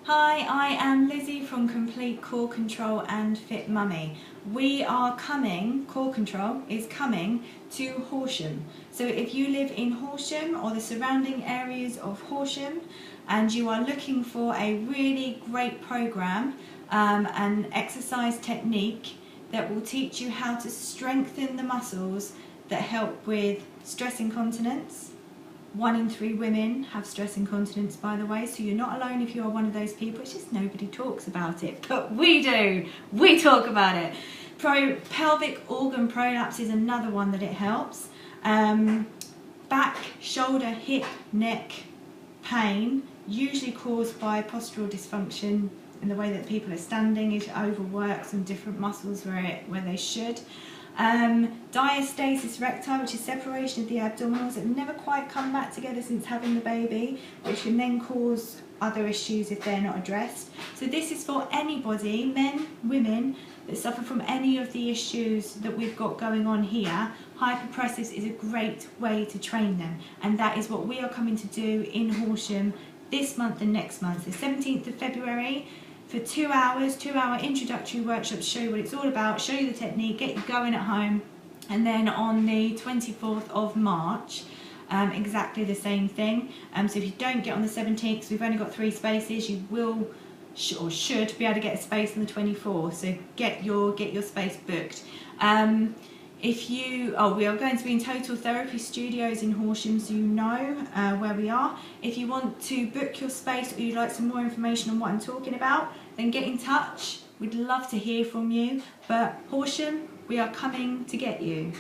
Hi, I am Lizzie from Complete Core Control and FitMummy. We are coming, Core Control is coming to Horsham. So if you live in Horsham or the surrounding areas of Horsham and you are looking for a really great program, an exercise technique that will teach you how to strengthen the muscles that help with stress incontinence. 1 in 3 women have stress incontinence, by the way, so you're not alone if you are one of those people. It's just nobody talks about it, but we do. We talk about it. Pelvic organ prolapse is another one that it helps. Back, shoulder, hip, neck pain, usually caused by postural dysfunction in the way that people are standing. It overworks some different muscles where they should. Diastasis recti, which is separation of the abdominals that never quite come back together since having the baby, which can then cause other issues if they're not addressed. So this is for anybody, men, women, that suffer from any of the issues that we've got going on here. Hypopressives is a great way to train them, and that is what we are coming to do in Horsham this month and next month, the 17th of February. For 2 hours, 2-hour introductory workshop to show you what it's all about, show you the technique, get you going at home. And then on the 24th of March, exactly the same thing. So if you don't get on the 17th, because we've only got 3 spaces, you will or should be able to get a space on the 24th. So get your space booked. We are going to be in Total Therapy Studios in Horsham, so you know where we are. If you want to book your space or you'd like some more information on what I'm talking about, then get in touch. We'd love to hear from you. But Horsham, we are coming to get you.